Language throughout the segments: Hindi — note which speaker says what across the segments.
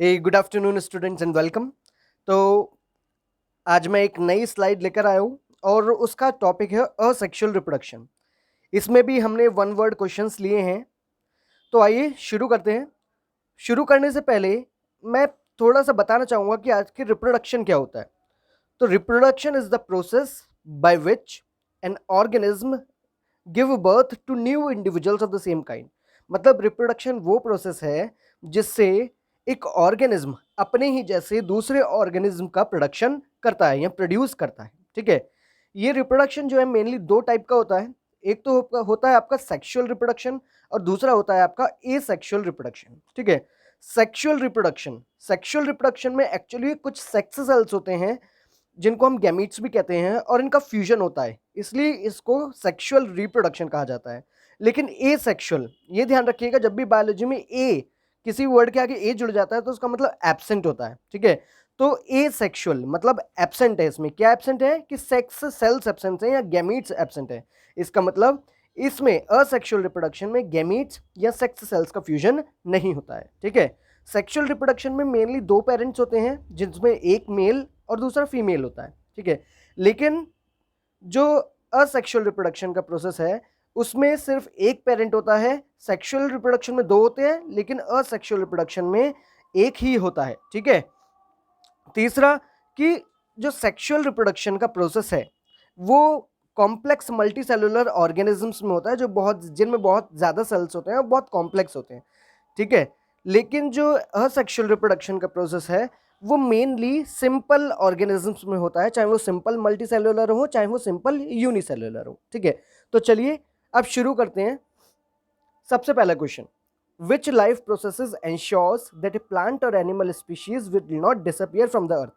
Speaker 1: Good afternoon students and welcome. तो आज मैं एक नई स्लाइड लेकर आया हूँ और उसका टॉपिक है असेक्सुअल रिप्रोडक्शन। इसमें भी हमने वन वर्ड क्वेश्चंस लिए हैं। तो आइए शुरू करते हैं। शुरू करने से पहले मैं थोड़ा सा बताना चाहूँगा कि आखिर रिप्रोडक्शन क्या होता है। तो reproduction is the process by which an organism give birth to new individuals of the same kind. मतलब रिप्रोडक्शन वो प्रोसेस है जिससे एक ऑर्गेनिज्म अपने ही जैसे दूसरे ऑर्गेनिज्म का प्रोडक्शन करता है या प्रोड्यूस करता है। ठीक है, ये रिप्रोडक्शन जो है मेनली दो टाइप का होता है। एक तो होता है आपका सेक्सुअल रिप्रोडक्शन और दूसरा होता है आपका एसेक्सुअल रिप्रोडक्शन। ठीक है, सेक्सुअल रिप्रोडक्शन में एक्चुअली कुछ सेक्स सेल्स होते हैं जिनको हम गैमीट्स भी कहते हैं और इनका फ्यूजन होता है, इसलिए इसको सेक्सुअल रिप्रोडक्शन कहा जाता है। लेकिन ए सेक्सुअल, ये ध्यान रखिएगा, जब भी बायोलॉजी में ए किसी वर्ड के आगे ए जुड़ जाता है तो उसका मतलब एब्सेंट होता है। ठीक है, तो ए सेक्सुअल मतलब एब्सेंट है। इसमें क्या एब्सेंट है कि सेक्स सेल्स एब्सेंट है या गैमीट्स एब्सेंट है। इसका मतलब इसमें असेक्सुअल रिप्रोडक्शन में गैमीट्स या सेक्स सेल्स का फ्यूजन नहीं होता है। ठीक है, सेक्सुअल रिप्रोडक्शन में मेनली दो पेरेंट्स होते हैं जिसमें एक मेल और दूसरा फीमेल होता है। ठीक है, लेकिन जो असेक्सुअल रिप्रोडक्शन का प्रोसेस है उसमें सिर्फ एक पेरेंट होता है। सेक्सुअल रिप्रोडक्शन में दो होते हैं लेकिन असेक्सुअल रिप्रोडक्शन में एक ही होता है। ठीक है, तीसरा कि जो सेक्सुअल रिप्रोडक्शन का प्रोसेस है वो कॉम्प्लेक्स मल्टी सेलुलर ऑर्गेनिजम्स में होता है, जो जिनमें बहुत ज़्यादा सेल्स होते हैं और बहुत कॉम्प्लेक्स होते हैं। ठीक है, लेकिन जो असेक्सुअल रिप्रोडक्शन का प्रोसेस है वो मेनली सिंपल ऑर्गेनिजम्स में होता है, चाहे वो सिंपल मल्टी सेलुलर हो चाहे वो सिंपल यूनिसेलुलर हो। ठीक है, तो चलिए अब शुरू करते हैं। सबसे पहला question, which life processes ensures that a plant और animal species will not disappear from the earth.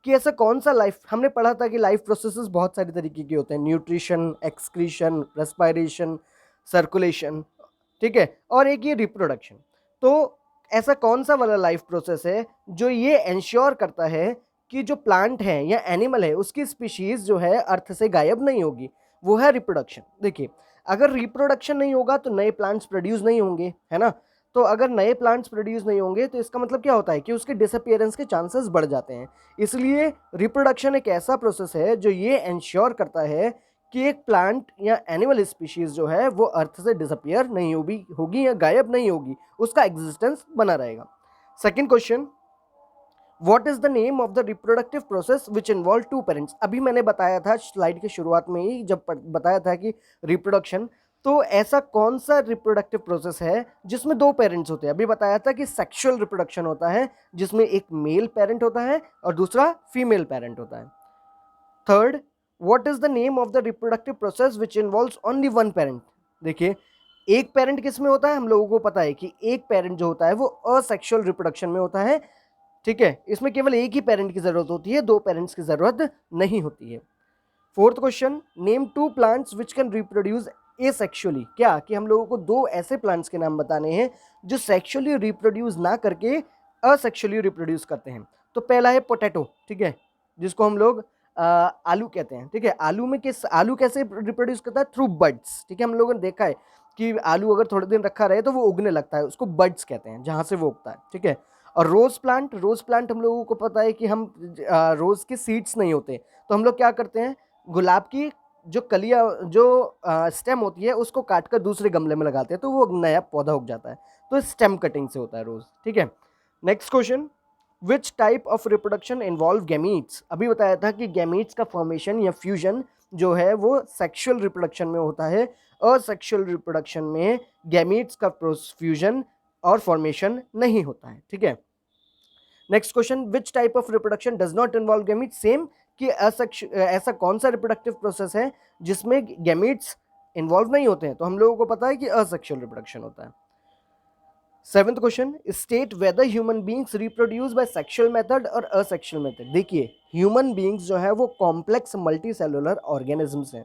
Speaker 1: कि ऐसा कौन सा लाइफ, हमने पढ़ा था कि लाइफ प्रोसेसेस बहुत सारी तरीके के होते हैं, न्यूट्रिशन, एक्सक्रीशन, रेस्पायरेशन, सर्कुलेशन। ठीक है, और एक ये रिप्रोडक्शन। तो ऐसा कौन सा वाला लाइफ प्रोसेस है जो ये एंश्योर करता है कि जो प्लांट है या एनिमल है उसकी स्पीशीज जो है अर्थ से गायब नहीं होगी? वो है रिप्रोडक्शन। देखिए, अगर रिप्रोडक्शन नहीं होगा तो नए प्लांट्स प्रोड्यूस नहीं होंगे, है ना। तो अगर नए प्लांट्स प्रोड्यूस नहीं होंगे तो इसका मतलब क्या होता है कि उसके डिसअपियरेंस के चांसेस बढ़ जाते हैं। इसलिए रिप्रोडक्शन एक ऐसा प्रोसेस है जो ये एंश्योर करता है कि एक प्लांट या एनिमल स्पीशीज जो है वो अर्थ से डिसअपियर नहीं होगी या गायब नहीं होगी, उसका एग्जिस्टेंस बना रहेगा। Second question, what is the name of the reproductive process which involve two parents. अभी मैंने बताया था स्लाइड के शुरुआत में ही, जब बताया था कि रिप्रोडक्शन, तो ऐसा कौन सा रिप्रोडक्टिव प्रोसेस है जिसमें दो पेरेंट्स होते हैं? अभी बताया था कि सेक्सुअल रिप्रोडक्शन होता है जिसमें एक मेल पेरेंट होता है और दूसरा फीमेल पेरेंट होता है। Third, what is the name of the reproductive process which involves only one parent. देखिए, एक पेरेंट किस में होता है? हम लोगों को पता है कि एक पेरेंट जो होता है वो असेक्सुअल रिप्रोडक्शन में होता है। ठीक है, इसमें केवल एक ही पेरेंट की जरूरत होती है, दो पेरेंट्स की जरूरत नहीं होती है। Fourth question, name two plants which can reproduce asexually. क्या कि हम लोगों को दो ऐसे प्लांट्स के नाम बताने हैं जो सेक्सुअली रिप्रोड्यूस ना करके असेक्सुअली रिप्रोड्यूस करते हैं। तो पहला है पोटैटो। ठीक है, जिसको हम लोग आलू कहते हैं। ठीक है, आलू कैसे रिप्रोड्यूस करता है? Through buds. ठीक है, हम लोगों ने देखा है कि आलू अगर थोड़े दिन रखा रहे तो वो उगने लगता है, उसको बड्स कहते हैं, जहां से वो उगता है। ठीक है, और रोज प्लांट हम लोगों को पता है कि हम रोज के सीड्स नहीं होते, तो हम लोग क्या करते हैं, गुलाब की जो कलियां, जो स्टेम होती है उसको काट कर दूसरे गमले में लगाते हैं तो वो नया पौधा उग जाता है। तो स्टेम कटिंग से होता है रोज। ठीक है, next question, which type of reproduction involve gametes. अभी बताया था कि गैमीट्स का फॉर्मेशन या फ्यूजन जो है वो सेक्सुअल रिप्रोडक्शन में होता है, असेक्सुअल रिप्रोडक्शन में गैमीट्स का फ्यूजन और फॉर्मेशन नहीं होता है। ठीक है, next question, which type of reproduction does not involve gametes. Same कि ऐसा कौन सा रिप्रोडक्टिव प्रोसेस है जिसमें गैमीट्स इन्वॉल्व नहीं होते हैं? तो हम लोगों को पता है कि असेक्सुअल रिप्रोडक्शन होता है। Seventh question, state whether human beings reproduce by sexual method और असेक्सुअल मेथड। देखिए, ह्यूमन बींग्स जो है वो कॉम्प्लेक्स मल्टी सेलुलर ऑर्गेनिजम्स हैं,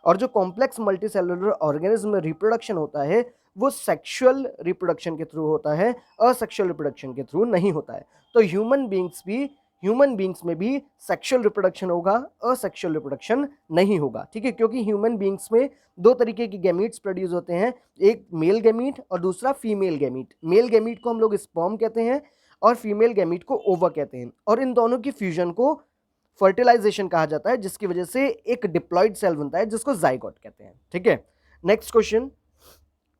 Speaker 1: और जो कॉम्प्लेक्स मल्टी सेलुलर ऑर्गेनिज्म में रिप्रोडक्शन होता है वो सेक्सुअल रिप्रोडक्शन के थ्रू होता है, असेक्सुअल रिप्रोडक्शन के थ्रू नहीं होता है। तो ह्यूमन बींग्स में भी सेक्सुअल रिप्रोडक्शन होगा, असेक्सुअल रिप्रोडक्शन नहीं होगा। ठीक है, क्योंकि ह्यूमन बींग्स में दो तरीके की गैमीट्स प्रोड्यूस होते हैं, एक मेल गैमीट और दूसरा फीमेल गैमीट। मेल गैमीट को हम लोग स्पर्म कहते हैं और फीमेल गैमीट को ओवा कहते हैं, और इन दोनों की फ्यूजन को फर्टिलाइजेशन कहा जाता है, जिसकी वजह से एक डिप्लॉयड सेल बनता है जिसको जाइगोट कहते हैं। ठीक है, next question,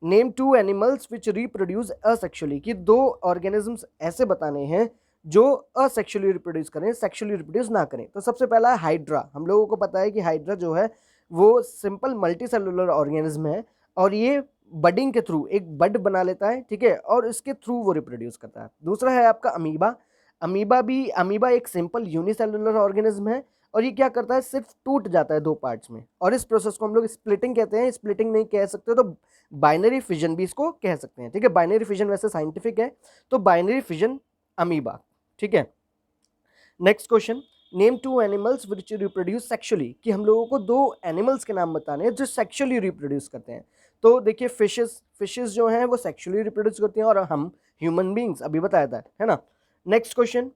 Speaker 1: name two animals which reproduce asexually, कि दो ऑर्गेनिजम्स ऐसे बताने हैं जो असेक्सुअली रिप्रोड्यूस करें, सेक्सुअली रिप्रोड्यूस ना करें। तो सबसे पहला है हाइड्रा। हम लोगों को पता है कि हाइड्रा जो है वो सिंपल मल्टी सेलुलर ऑर्गेनिज्म है, और ये बडिंग के थ्रू एक बड बना लेता है, ठीक है, और इसके थ्रू वो रिप्रोड्यूस करता है। दूसरा है आपका अमीबा। अमीबा एक सिंपल यूनिसेलुलर ऑर्गेनिज्म है, और ये क्या करता है, सिर्फ टूट जाता है दो पार्ट्स में, और इस प्रोसेस को हम लोग स्प्लिटिंग कहते हैं। स्प्लिटिंग नहीं कह सकते तो बाइनरी फिजन भी इसको कह सकते हैं। ठीक है, बाइनरी फिजन वैसे साइंटिफिक है, तो बाइनरी फिजन अमीबा। ठीक है, next question, name two animals which reproduce sexually, कि हम लोगों को दो एनिमल्स के नाम बताने हैं जो सेक्सुअली रिप्रोड्यूस करते हैं। तो देखिए फिशेस जो हैं वो सेक्सुअली रिप्रोड्यूस करती हैं, और हम ह्यूमन बींग्स अभी बताया था, है ना। Next question,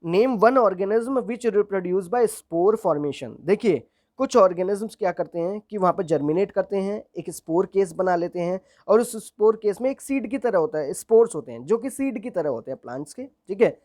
Speaker 1: name one organism which reproduce by spore formation. देखिए कुछ ऑर्गेनिजम्स क्या करते हैं कि वहाँ पर जर्मिनेट करते हैं, एक स्पोर केस बना लेते हैं, और उस स्पोर केस में एक सीड की तरह होता है, स्पोर्स होते हैं जो कि सीड की तरह होते हैं प्लांट्स के। ठीक है,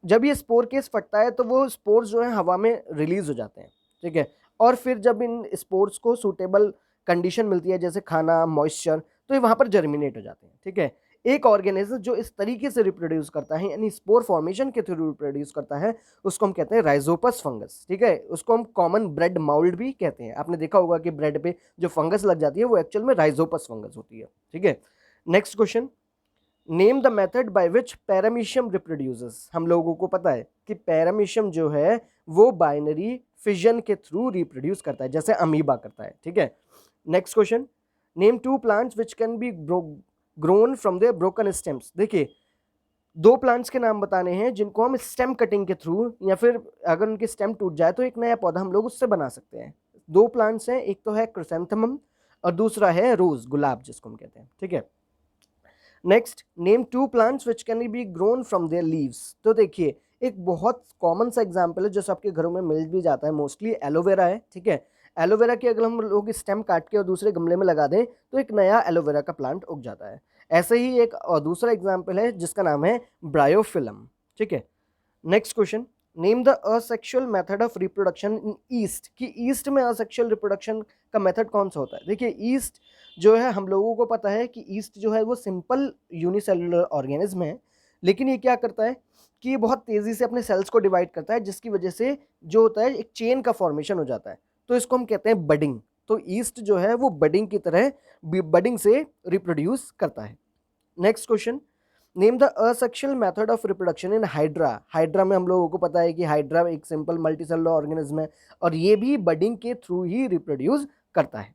Speaker 1: जब ये स्पोर केस फटता है तो वो स्पोर्स जो है हवा में रिलीज हो जाते हैं। ठीक है, और फिर जब इन स्पोर्स को सूटेबल कंडीशन मिलती है, जैसे खाना, मॉइस्चर, तो ये वहाँ पर जर्मिनेट हो जाते हैं। ठीक है, एक ऑर्गेनिज्म जो इस तरीके से रिप्रोड्यूस करता है, यानी स्पोर फॉर्मेशन के थ्रू रिप्रोड्यूस करता है, उसको हम कहते हैं राइजोपस फंगस। ठीक है, उसको हम कॉमन ब्रेड माउल्ड भी कहते हैं। आपने देखा होगा कि ब्रेड पे जो फंगस लग जाती है वो एक्चुअल में राइजोपस फंगस होती है। ठीक है, next question, name the method by which paramecium reproduces. हम लोगों को पता है कि पैरामीशियम जो है वो बाइनरी फिजन के थ्रू रिप्रोड्यूस करता है, जैसे अमीबा करता है। ठीक है, next question, name two plants which can be grown from their broken stems. देखिए दो प्लांट्स के नाम बताने हैं जिनको हम स्टेम कटिंग के थ्रू, या फिर अगर उनके स्टेम टूट जाए तो एक नया पौधा हम लोग उससे बना सकते हैं। दो प्लांट्स हैं, एक तो है क्रिसेंथेमम और दूसरा है रोज, गुलाब जिसको हम कहते हैं। ठीक है, next, name two plants which can be grown from their leaves. तो देखिए एक बहुत कॉमन सा एग्जांपल है जो सबके घरों में मिल भी जाता है मोस्टली, एलोवेरा है। ठीक है, एलोवेरा की अगर हम लोग स्टेम काट के और दूसरे गमले में लगा दें तो एक नया एलोवेरा का प्लांट उग जाता है। ऐसे ही एक और दूसरा एग्जाम्पल है जिसका नाम है ब्रायोफिलम। ठीक है, next question, name the asexual method of reproduction in east, कि ईस्ट में असेक्सुअल रिप्रोडक्शन का मेथड कौन सा होता है। देखिए ईस्ट जो है हम लोगों को पता है कि ईस्ट जो है वो सिंपल यूनिसेलुलर ऑर्गेनिज्म है, लेकिन ये क्या करता है कि ये बहुत तेज़ी से अपने सेल्स को डिवाइड करता है, जिसकी वजह से जो होता है एक चेन का फॉर्मेशन हो जाता है, तो इसको हम कहते हैं बडिंग। तो ईस्ट जो है वो बडिंग की तरह बडिंग से रिप्रोड्यूस करता है। Next question, name the asexual method of reproduction in hydra. Hydra में हम लोगों को पता है कि हाइड्रा एक सिंपल मल्टीसेलुलर ऑर्गेनिज्म है, और ये भी बडिंग के थ्रू ही रिप्रोड्यूस करता है।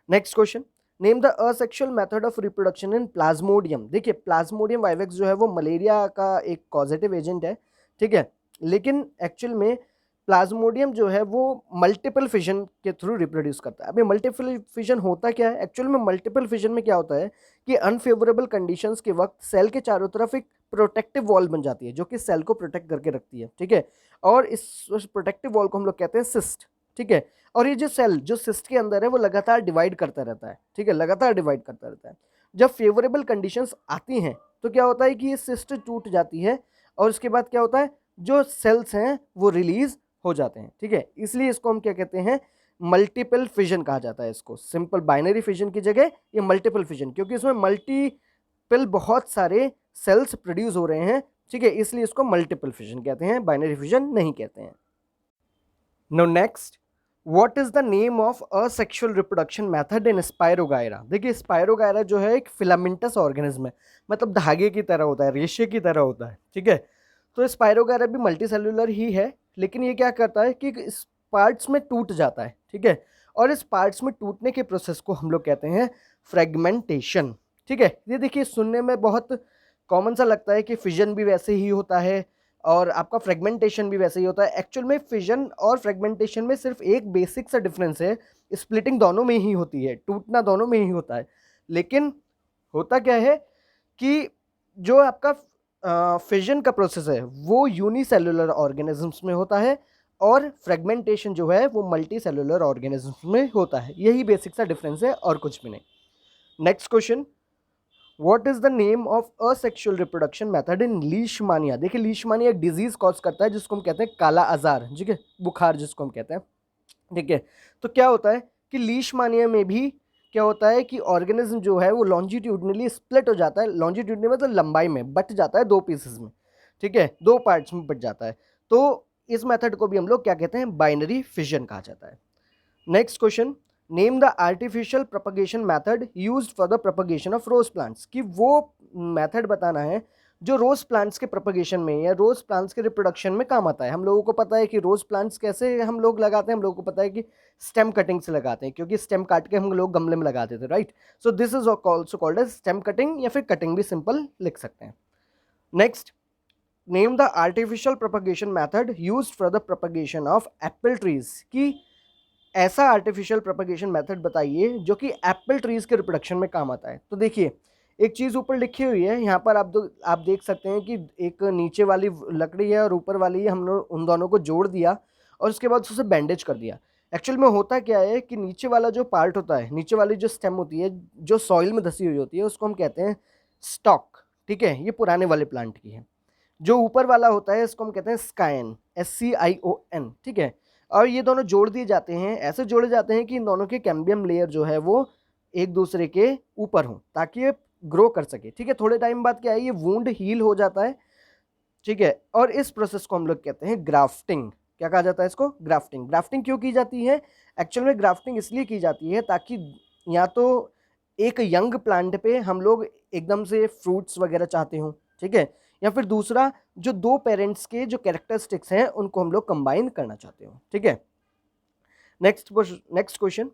Speaker 1: Next question, name the asexual method of reproduction in Plasmodium. देखिए प्लाज्मोडियम वाइवेक्स जो है वो मलेरिया का एक कॉजेटिव एजेंट है। ठीक है, लेकिन एक्चुअल में प्लाज्मोडियम जो है वो मल्टीपल फिजन के थ्रू रिप्रोड्यूस करता है। अभी मल्टीपल फिजन होता क्या है, एक्चुअल में मल्टीपल फिजन में क्या होता है कि अनफेवरेबल कंडीशंस के वक्त सेल के चारों तरफ एक प्रोटेक्टिव वॉल बन जाती है जो कि सेल को प्रोटेक्ट करके रखती है। ठीक है, और इस प्रोटेक्टिव वॉल को हम लोग कहते हैं सिस्ट। ठीक है, और ये जो सेल जो सिस्ट के अंदर है वो लगातार डिवाइड करता रहता है। ठीक है, लगातार डिवाइड करता रहता है। जब फेवरेबल कंडीशंस आती हैं तो क्या होता है कि ये सिस्ट टूट जाती है, और उसके बाद क्या होता है, जो सेल्स हैं वो रिलीज हो जाते हैं। ठीक है, इसलिए इसको हम क्या कहते हैं, मल्टीपल फिजन कहा जाता है। इसको सिंपल बाइनरी फिजन की जगह ये मल्टीपल फिजन, क्योंकि इसमें मल्टीपल बहुत सारे सेल्स प्रोड्यूस हो रहे हैं। ठीक है, इसलिए इसको मल्टीपल फिजन कहते हैं, बाइनरी फिजन नहीं कहते हैं। Now next, what is the name of asexual reproduction method in spirogyra. देखिए स्पायरोगायरा जो है एक फिलामेंटस ऑर्गेनिज्म है, मतलब धागे की तरह होता है, रेशे की तरह होता है। ठीक है, तो स्पायरोगायरा भी मल्टी सेलुलर ही है, लेकिन ये क्या करता है कि इस पार्ट्स में टूट जाता है। ठीक है, और इस पार्ट्स में टूटने के प्रोसेस को हम लोग कहते हैं फ्रेगमेंटेशन। ठीक है, ये देखिए सुनने में बहुत कॉमन सा लगता है कि फिजन भी वैसे ही होता है और आपका फ्रेगमेंटेशन भी वैसे ही होता है। एक्चुअल में फिजन और फ्रेगमेंटेशन में सिर्फ एक बेसिक सा डिफरेंस है, स्प्लिटिंग दोनों में ही होती है, टूटना दोनों में ही होता है। लेकिन होता क्या है कि जो आपका फिजन का प्रोसेस है वो यूनिसेलुलर ऑर्गेनिजम्स में होता है, और फ्रेगमेंटेशन जो है वो मल्टी सेलुलर ऑर्गेनिजम्स में होता है। यही बेसिक सा डिफरेंस है और कुछ भी नहीं। Next question, what is the name of asexual reproduction method in लीशमानिया? देखिए लीशमानिया एक डिजीज कॉज करता है जिसको हम कहते हैं काला आजार, ठीक है, बुखार जिसको हम कहते हैं, ठीक है। तो क्या होता है कि लीशमानिया में भी क्या होता है कि ऑर्गेनिज्म जो है वो लॉन्जिट्यूडनली स्प्लिट हो जाता है, लॉन्जिट्यूडनली मतलब लंबाई में बट जाता है दो पीसेस में, ठीक है, दो पार्ट्स में बट जाता है। तो इस मेथड को भी हम लोग क्या कहते हैं, बाइनरी फिजन कहा जाता है। Next question, name the artificial propagation method used for the propagation of rose plants, कि वो मेथड बताना है जो रोज प्लांट्स के प्रोपगेशन में या रोज प्लांट्स के रिप्रोडक्शन में काम आता है। हम लोगों को पता है कि रोज प्लांट्स कैसे हम लोग लगाते हैं, हम लोगों को पता है कि स्टेम कटिंग से लगाते हैं, क्योंकि स्टेम काट के हम लोग गमले में लगाते थे, right. So this is also called as stem cutting, या फिर कटिंग भी सिंपल लिख सकते हैं। Next, name the artificial propagation method used for the propagation of apple trees, की ऐसा आर्टिफिशियल प्रोपगेशन मेथड बताइए जो कि एप्पल ट्रीज के रिप्रोडक्शन में काम आता है। तो देखिए एक चीज़ ऊपर लिखी हुई है यहाँ पर, आप देख सकते हैं कि एक नीचे वाली लकड़ी है और ऊपर वाली हम लोग उन दोनों को जोड़ दिया और उसके बाद उसे बैंडेज कर दिया। एक्चुअल में होता क्या है कि नीचे वाला जो पार्ट होता है, नीचे वाली जो स्टेम होती है जो सॉइल में धसी हुई होती है, उसको हम कहते हैं स्टॉक, ठीक है, ये पुराने वाले प्लांट की है। जो ऊपर वाला होता है इसको हम कहते हैं स्कायन, SCION, ठीक है। और ये दोनों जोड़ दिए जाते हैं, ऐसे जोड़े जाते हैं कि इन दोनों के कैम्बियम लेयर जो है वो एक दूसरे के ऊपर हो ताकि ये ग्रो कर सके, ठीक है। थोड़े टाइम बाद क्या है, ये वुंड हील हो जाता है, ठीक है। और इस प्रोसेस को हम लोग कहते हैं ग्राफ्टिंग। क्या कहा जाता है इसको, ग्राफ्टिंग। ग्राफ्टिंग क्यों की जाती है, एक्चुअल में ग्राफ्टिंग इसलिए की जाती है ताकि या तो एक यंग प्लांट पे हम लोग एकदम से फ्रूट्स वगैरह चाहते हो, ठीक है, या फिर दूसरा जो दो पेरेंट्स के जो कैरेक्टरिस्टिक्स हैं उनको हम लोग कंबाइन करना चाहते हो, ठीक है। Next question,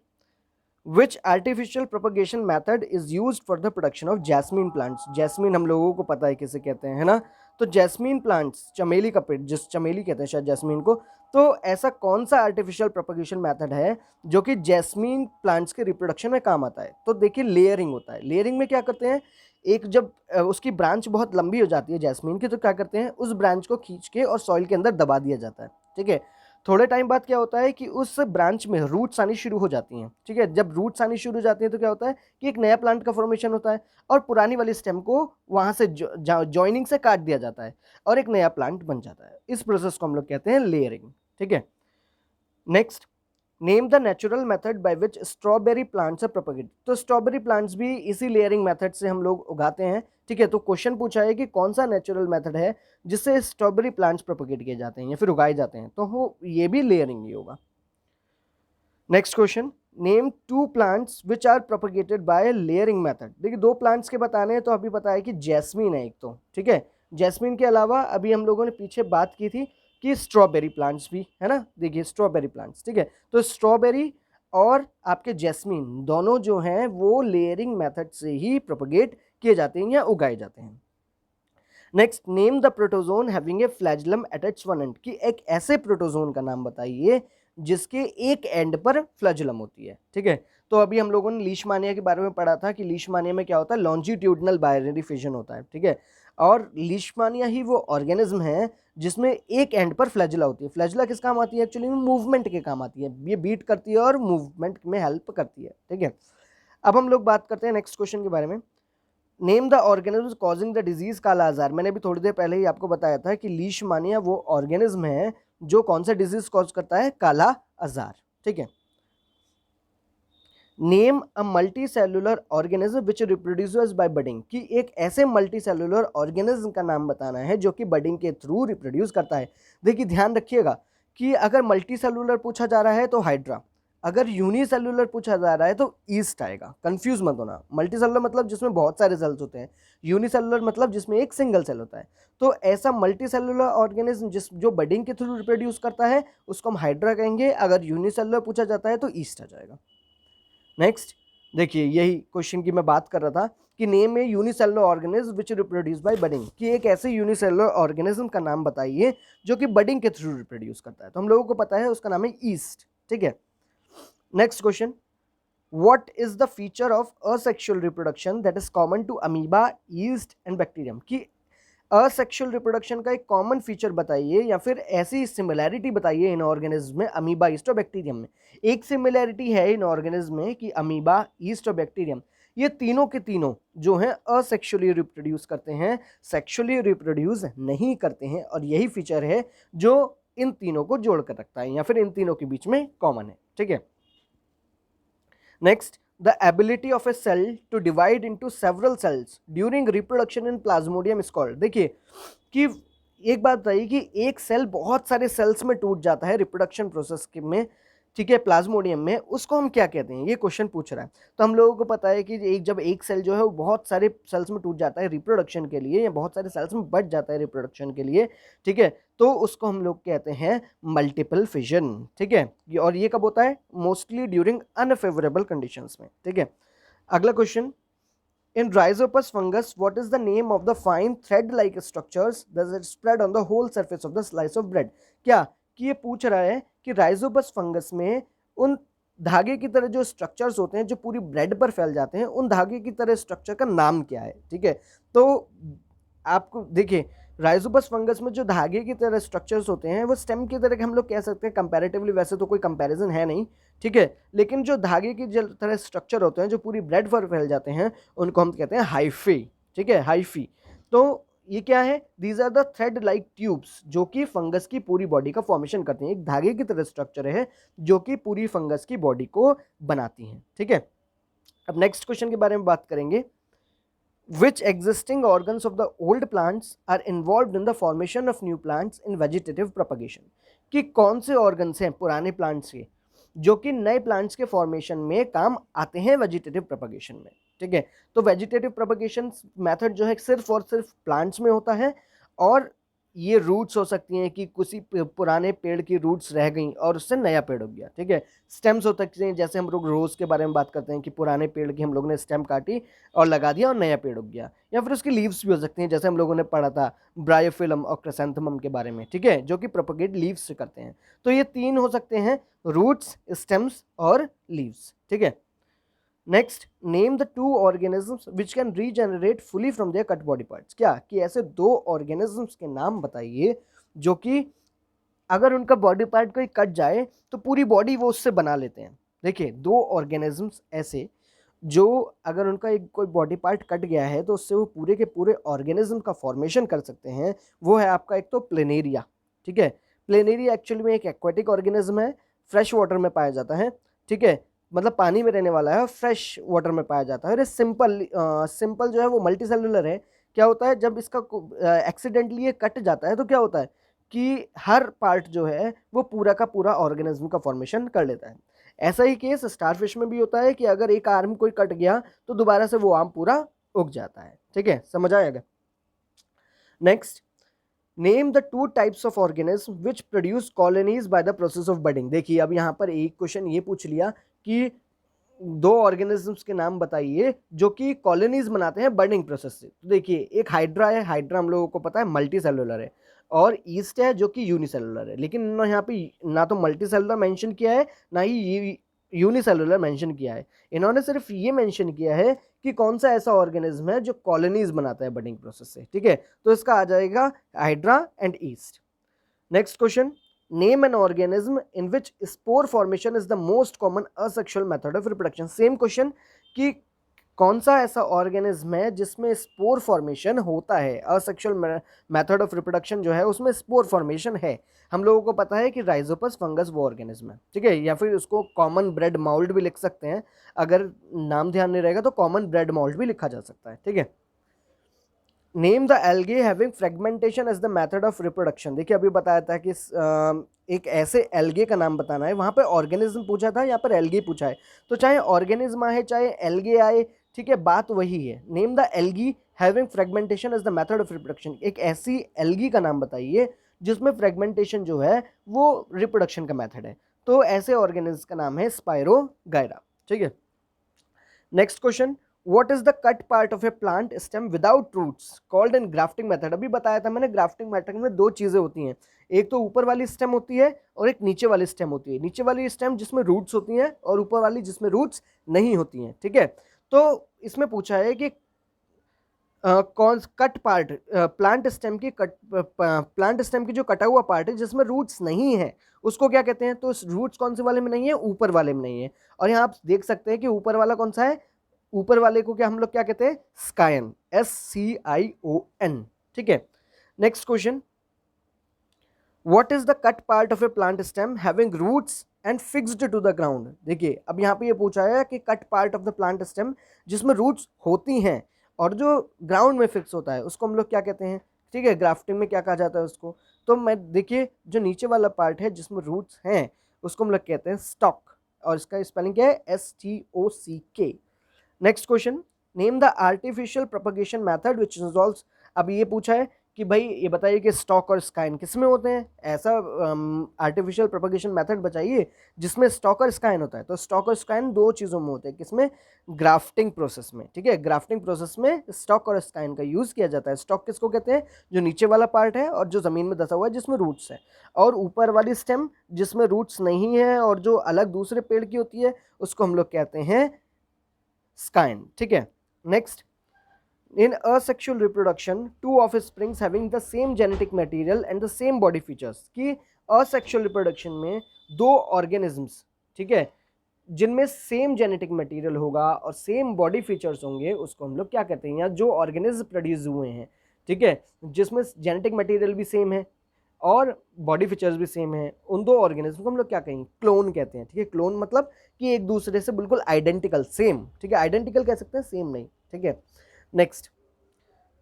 Speaker 1: which artificial propagation method is used for the production of jasmine plants? Jasmine हम लोगों को पता है किसे कहते हैं, है ना। तो जैस्मीन प्लांट्स, चमेली का पेड़, जिस चमेली कहते हैं शायद जैस्मीन को, तो ऐसा कौन सा आर्टिफिशियल प्रोपगेशन मेथड है जो कि जैस्मीन प्लांट्स के रिप्रोडक्शन में काम आता है? तो देखिए लेयरिंग होता है। लेयरिंग में क्या करते हैं, एक जब उसकी ब्रांच बहुत लंबी हो जाती है जैस्मीन की, तो क्या करते हैं उस ब्रांच को खींच के और सॉइल के अंदर दबा दिया जाता है, ठीक है। थोड़े टाइम बाद क्या होता है कि उस ब्रांच में रूट्स आनी शुरू हो जाती हैं, ठीक है। जब रूट्स आनी शुरू हो जाती हैं तो क्या होता है कि एक नया प्लांट का फॉर्मेशन होता है और पुरानी वाली स्टेम को वहां से जॉइनिंग से काट दिया जाता है और एक नया प्लांट बन जाता है। इस प्रोसेस को हम लोग कहते हैं लेयरिंग, ठीक है। Next, name the natural method by which strawberry plants are propagated. तो स्ट्रॉबेरी प्लांट्स भी इसी लेयरिंग मेथड से हम लोग उगाते हैं, ठीक है। तो क्वेश्चन पूछा है कि कौन सा नेचुरल मेथड है जिससे स्ट्रॉबेरी प्लांट्स प्रोपगेट किए जाते हैं या फिर उगाए जाते हैं, तो वो ये भी लेयरिंग ही होगा। Next question, name two plants which are propagated by layering method. देखिए दो प्लांट्स के बताने हैं, तो अभी बताया कि जैस्मीन है एक, तो ठीक है। जैस्मीन के अलावा अभी हम लोगों ने पीछे बात की थी कि स्ट्रॉबेरी प्लांट्स भी है ना। देखिए स्ट्रॉबेरी प्लांट्स, ठीक है। तो स्ट्रॉबेरी और आपके जैस्मीन दोनों जो हैं वो लेयरिंग मेथड से ही प्रोपगेट किए जाते हैं या उगाए जाते हैं। Next, name the protozoan having a flagellum at its one end, कि एक ऐसे प्रोटोजोन का नाम बताइए जिसके एक एंड पर फ्लैजुलम होती है, ठीक है। तो अभी हम लोगों ने लीशमानिया के बारे में पढ़ा था कि लीशमानिया में क्या होता है, लॉन्जिट्यूडनल बाइनरी फिजन होता है, ठीक है। और लीशमानिया ही वो ऑर्गेनिज्म है जिसमें एक एंड पर फ्लैजुला होती है। फ्लैजुला किस काम आती है, एक्चुअली में मूवमेंट के काम आती है, ये बीट करती है और मूवमेंट में हेल्प करती है, ठीक है। अब हम लोग बात करते हैं नेक्स्ट क्वेश्चन के बारे में। Name the organism causing the disease काला आजार। मैंने भी थोड़ी देर पहले ही आपको बताया था कि लीशमानिया वो ऑर्गेनिज्म है जो कौन सा डिजीज कॉज करता है, काला आजार, ठीक है। Name a multi cellular organism which reproduces by budding, कि एक ऐसे मल्टी सेलुलर ऑर्गेनिज्म का नाम बताना है जो कि बडिंग के थ्रू रिप्रोड्यूस करता है। देखिए ध्यान रखिएगा कि अगर मल्टी सेलुलर पूछा जा रहा है तो हाइड्रा, अगर यूनिसेलुलर पूछा जा रहा है तो ईस्ट आएगा। कंफ्यूज मत होना, मल्टी सेलुलर मतलब जिसमें बहुत सारे सेल्स होते हैं, यूनिसेलुलर मतलब जिसमें एक सिंगल सेल होता है। तो ऐसा मल्टी सेलुलर ऑर्गेनिज्म जो बडिंग के थ्रू रिप्रोड्यूस करता है उसको हम हाइड्रा कहेंगे। अगर यूनिसेलुलर पूछा जाता है तो ईस्ट आ जाएगा। नेक्स्ट, देखिए यही क्वेश्चन की मैं बात कर रहा था कि name A unicellular organism which reproduce by budding, कि एक ऐसे यूनिसेलुलर ऑर्गेनिज्म का नाम बताइए जो कि बडिंग के थ्रू रिप्रोड्यूस करता है। तो हम लोगों को पता है उसका नाम है ईस्ट, ठीक है। Next question, what is the feature of asexual reproduction that is common to amoeba, yeast and bacterium, कि असेक्सुअल रिप्रोडक्शन का एक कॉमन फीचर बताइए या फिर ऐसी सिमिलैरिटी बताइए इन ऑर्गेनिज्म में, अमीबा, ईस्ट और बैक्टीरियम में। एक सिमिलैरिटी है इन ऑर्गेनिज्म में कि अमीबा, ईस्ट और बैक्टीरियम ये तीनों के तीनों जो हैं असेक्सुअली रिप्रोड्यूस करते हैं, सेक्सुअली रिप्रोड्यूस नहीं करते हैं, और यही फीचर है जो इन तीनों को जोड़ कर रखता है या फिर इन तीनों के बीच में कॉमन है। ठीक है, next, the ability of a cell to divide into several cells during reproduction in plasmodium is called. देखिए कि एक बात बताइए कि एक सेल बहुत सारे सेल्स में टूट जाता है रिप्रोडक्शन प्रोसेस में, ठीक है, प्लाज्मोडियम में, उसको हम क्या कहते हैं, ये क्वेश्चन पूछ रहा है। तो हम लोगों को पता है कि जब एक सेल जो है वो बहुत सारे सेल्स में टूट जाता है रिप्रोडक्शन के लिए, या बहुत सारे सेल्स में बट जाता है रिप्रोडक्शन के लिए, ठीक है, तो उसको हम लोग कहते हैं मल्टीपल फिजन। ठीक है, और ये कब होता है, मोस्टली ड्यूरिंग अनफेवरेबल कंडीशंस में। ठीक है, अगला question, in rhizopus fungus what is the name of the fine thread like structures that is spread on the whole surface of the slice of bread। क्या कि ये पूछ रहा है कि राइजोपस फंगस में उन धागे की तरह जो स्ट्रक्चर्स होते हैं जो पूरी ब्रेड पर फैल जाते हैं, उन धागे की तरह स्ट्रक्चर का नाम क्या है। ठीक है, तो आपको देखिए राइजोपस फंगस में जो धागे की तरह स्ट्रक्चर्स होते हैं वो स्टेम की तरह के हम लोग कह सकते हैं कंपैरेटिवली, वैसे तो कोई कंपैरिजन है नहीं, ठीक है, लेकिन जो धागे की जो तरह स्ट्रक्चर होते हैं जो पूरी ब्रेड पर फैल जाते हैं उनको हम कहते हैं हाइफी। ठीक है, हाइफी। तो ये क्या है, these are the thread like tubes जो कि फंगस की पूरी बॉडी का फॉर्मेशन करती हैं। एक धागे की तरह स्ट्रक्चर है जो कि पूरी फंगस की बॉडी को बनाती हैं। ठीक है, अब नेक्स्ट क्वेश्चन के बारे में बात करेंगे, which existing organs of the old plants are involved in the formation of new plants in vegetative propagation। कि कौन से ऑर्गन्स हैं पुराने प्लांट्स के जो कि नए प्लांट्स के फॉर्मेशन में काम आते हैं वेजिटेटिव प्रोपगेशन में। ठीक है, तो वेजिटेटिव प्रोपगेशन मेथड जो है सिर्फ और सिर्फ प्लांट्स में होता है, और ये रूट्स हो सकती हैं कि किसी पुराने पेड़ की रूट्स रह गई और उससे नया पेड़ हो गया। ठीक है, स्टेम्स हो सकते हैं, जैसे हम लोग रोज़ के बारे में बात करते हैं कि पुराने पेड़ की हम लोग ने स्टेम काटी और लगा दिया और नया पेड़ हो गया, या फिर उसकी लीव्स भी हो सकती हैं, जैसे हम लोगों ने पढ़ा था ब्रायोफिलम और क्रिसैंथेमम के बारे में। ठीक है, जो कि प्रोपगेट लीव्स से करते हैं। तो ये तीन हो सकते हैं, रूट्स, स्टेम्स और लीव्स। ठीक है, next, name the two organisms which can regenerate fully from their cut body parts. क्या कि ऐसे दो ऑर्गेनिजम्स के नाम बताइए जो कि अगर उनका बॉडी पार्ट कोई कट जाए तो पूरी बॉडी वो उससे बना लेते हैं। देखिए दो ऑर्गेनिजम्स ऐसे जो अगर उनका एक कोई बॉडी पार्ट कट गया है तो उससे वो पूरे के पूरे ऑर्गेनिज्म का फॉर्मेशन कर सकते हैं, वो है आपका एक तो प्लेनेरिया। ठीक है, प्लेनेरिया एक्चुअली में एक एक्वाटिक ऑर्गेनिज्म है, फ्रेश वाटर में पाया जाता है। ठीक है, मतलब पानी में रहने वाला है, फ्रेश वाटर में पाया जाता है, और ये सिंपल जो है वो मल्टी सेलुलर है। क्या होता है जब इसका एक्सीडेंटली ये कट जाता है तो क्या होता है कि हर पार्ट जो है वो पूरा का पूरा ऑर्गेनिज्म का फॉर्मेशन कर लेता है। ऐसा ही केस स्टारफिश में भी होता है कि अगर एक आर्म कोई कट गया तो दोबारा से वो आर्म पूरा उग जाता है। ठीक है, समझ आएगा। Next, name the two types of organism which produce colonies by the process of budding. देखिए अब यहाँ पर एक क्वेश्चन ये पूछ लिया कि दो ऑर्गेनिजम्स के नाम बताइए जो कि कॉलोनीज बनाते हैं बर्डिंग प्रोसेस से। तो देखिए एक हाइड्रा है, हाइड्रा हम लोगों को पता है मल्टी सेलुलर है, और ईस्ट है जो कि यूनिसेलुलर है, लेकिन इन्होंने यहाँ पे ना तो मल्टी सेलुलर मैंशन किया है ना ही यूनिसेलुलर मेंशन किया है। इन्होंने सिर्फ ये मेंशन किया है कि कौन सा ऐसा ऑर्गेनिज्म है जो कॉलोनीज बनाता है बडिंग प्रोसेस से। ठीक है, तो इसका आ जाएगा hydra and east. Next question, name an organism in which spore formation is the most common asexual method of reproduction. Same question कि कौन सा ऐसा ऑर्गेनिज्म है जिसमें स्पोर फॉर्मेशन होता है, असेक्सुअल मेथड ऑफ रिप्रोडक्शन जो है उसमें स्पोर फॉर्मेशन है। हम लोगों को पता है कि राइजोपस फंगस वो ऑर्गेनिज्म है। ठीक है, या फिर उसको कॉमन ब्रेड माउल्ड भी लिख सकते हैं, अगर नाम ध्यान नहीं रहेगा तो कॉमन ब्रेड माउल्ड भी लिखा जा सकता है। ठीक है, name the algae having fragmentation as the method of reproduction. देखिए अभी बताया था कि एक ऐसे एल्गे का नाम बताना है, वहाँ पे ऑर्गेनिज्म पूछा था, यहाँ पर एल्गे पूछा है, तो चाहे ऑर्गेनिज्म आए चाहे एल्गे आए, ठीक है, बात वही है। Name the algae having fragmentation as the method of reproduction. एक ऐसी एल्गी का नाम बताइए जिसमें फ्रेगमेंटेशन जो है वो रिप्रोडक्शन का मेथड है, तो ऐसे ऑर्गेनिज्म का नाम है स्पाइरोगायरा। ठीक है, next question, What is the cut part of a plant stem without roots called in grafting method। अभी बताया था मैंने ग्राफ्टिंग मेथड में दो चीजें होती हैं, एक तो ऊपर वाली स्टेम होती है और एक नीचे वाली स्टेम होती है। नीचे वाली स्टेम जिसमें रूट्स होती हैं और ऊपर वाली जिसमें रूट्स नहीं होती हैं। ठीक है, तो इसमें पूछा है कि कौन कट पार्ट प्लांट स्टेम की जो कटा हुआ पार्ट है जिसमें रूट्स नहीं है उसको क्या कहते हैं। तो रूट्स कौन से वाले में नहीं है, ऊपर वाले में नहीं है। और यहाँ आप देख सकते हैं कि ऊपर वाला कौन सा है, ऊपर वाले को क्या हम लोग क्या कहते हैं, स्कायन, SCION, ठीक है। Next question, what is the cut part of A plant stem having roots and fixed to the ground. देखिए अब यहाँ पे ये पूछा है कि cut part of the plant stem जिसमें रूट्स होती हैं और जो ग्राउंड में फिक्स होता है उसको हम लोग क्या कहते हैं, ठीक है, ग्राफ्टिंग में क्या कहा जाता है उसको। तो मैं देखिए जो नीचे वाला पार्ट है जिसमें रूट्स हैं उसको हम लोग कहते हैं स्टॉक, और इसका स्पेलिंग क्या है, STOCK। Next question, name the artificial propagation method which involves. अब ये पूछा है कि भाई ये बताइए कि स्टॉक और स्काइन किस में होते हैं, ऐसा आर्टिफिशियल प्रोपगेशन मेथड बताइए जिसमें स्टॉक और स्काइन होता है। तो स्टॉक और स्काइन दो चीज़ों में होते हैं, किसमें, ग्राफ्टिंग प्रोसेस में, ठीक है। ग्राफ्टिंग प्रोसेस में स्टॉक और स्काइन का यूज़ किया जाता है। स्टॉक किसको कहते हैं, जो नीचे वाला पार्ट है और जो ज़मीन में दसा हुआ है जिसमें रूट्स है, और ऊपर वाली स्टेम जिसमें रूट्स नहीं है और जो अलग दूसरे पेड़ की होती है उसको हम लोग कहते हैं स्काइन, ठीक है। Next, in asexual reproduction two offsprings having the same genetic material and the same body features, कि asexual reproduction में दो organisms, ठीक है, जिनमें सेम जेनेटिक मटेरियल होगा और सेम बॉडी फीचर्स होंगे उसको हम लोग क्या कहते हैं, या जो ऑर्गेनिज्म प्रोड्यूस हुए हैं, ठीक है, जिसमें जेनेटिक मटेरियल भी सेम है और बॉडी फीचर्स भी सेम है, उन दो ऑर्गेनिज्म को हम लोग क्या कहेंगे, क्लोन कहते हैं, ठीक है। क्लोन मतलब कि एक दूसरे से बिल्कुल आइडेंटिकल, सेम, ठीक है, आइडेंटिकल कह सकते हैं, सेम नहीं, ठीक है। Next,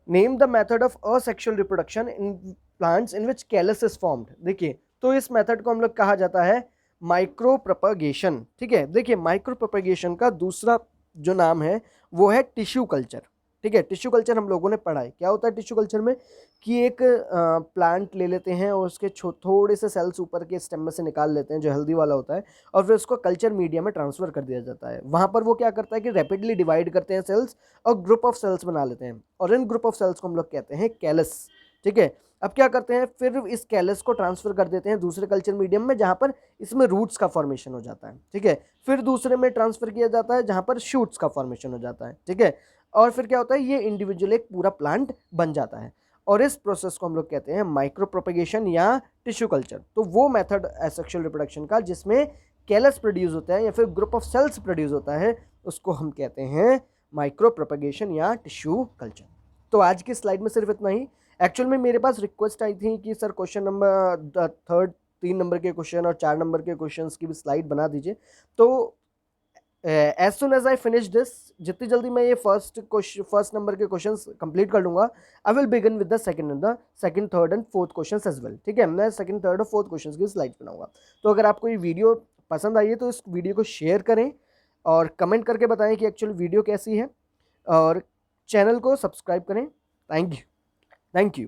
Speaker 1: name the method of asexual reproduction in plants in which callus is formed. देखिए तो इस मेथड को हम लोग कहा जाता है माइक्रो प्रोपगेशन, ठीक है। देखिए माइक्रो प्रोपगेशन का दूसरा जो नाम है वो है टिश्यू कल्चर, ठीक है। टिश्यू कल्चर हम लोगों ने पढ़ा है, क्या होता है टिश्यू कल्चर में, कि एक प्लांट ले लेते हैं और उसके थोड़े से सेल्स ऊपर के स्टेम में से निकाल लेते हैं जो हेल्दी वाला होता है, और फिर उसको कल्चर मीडिया में ट्रांसफर कर दिया जाता है। वहाँ पर वो क्या करता है कि रैपिडली डिवाइड करते हैं सेल्स और ग्रुप ऑफ सेल्स बना लेते हैं, और इन ग्रुप ऑफ सेल्स को हम लोग कहते हैं कैलस, ठीक है। अब क्या करते हैं, फिर इस कैलस को ट्रांसफर कर देते हैं दूसरे कल्चर मीडियम में जहाँ पर इसमें रूट्स का फॉर्मेशन हो जाता है, ठीक है। फिर दूसरे में ट्रांसफर किया जाता है जहाँ पर शूट्स का फॉर्मेशन हो जाता है, ठीक है। और फिर क्या होता है, ये इंडिविजुअल एक पूरा प्लांट बन जाता है, और इस प्रोसेस को हम लोग कहते हैं माइक्रो प्रोपगेशन या टिश्यू कल्चर। तो वो मेथड एसेक्सुअल रिप्रोडक्शन का जिसमें कैलस प्रोड्यूस होता है या फिर ग्रुप ऑफ सेल्स प्रोड्यूस होता है उसको हम कहते हैं माइक्रो प्रोपगेशन या टिश्यू कल्चर। तो आज की स्लाइड में सिर्फ इतना ही। एक्चुअल में मेरे पास रिक्वेस्ट आई थी कि sir question number third 3 number के क्वेश्चन और 4 नंबर के क्वेश्चंस की भी स्लाइड बना दीजिए। तो as soon as I finish this, जितनी जल्दी मैं ये फर्स्ट नंबर के क्वेश्चंस कंप्लीट कर लूँगा, I will begin with the second third and fourth questions as well, ठीक है। मैं सेकंड थर्ड और फोर्थ क्वेश्चंस की स्लाइड बनाऊंगा। तो अगर आपको ये वीडियो पसंद आई है तो इस वीडियो को शेयर करें और कमेंट करके बताएं कि एक्चुअल वीडियो कैसी है, और चैनल को सब्सक्राइब करें। Thank you.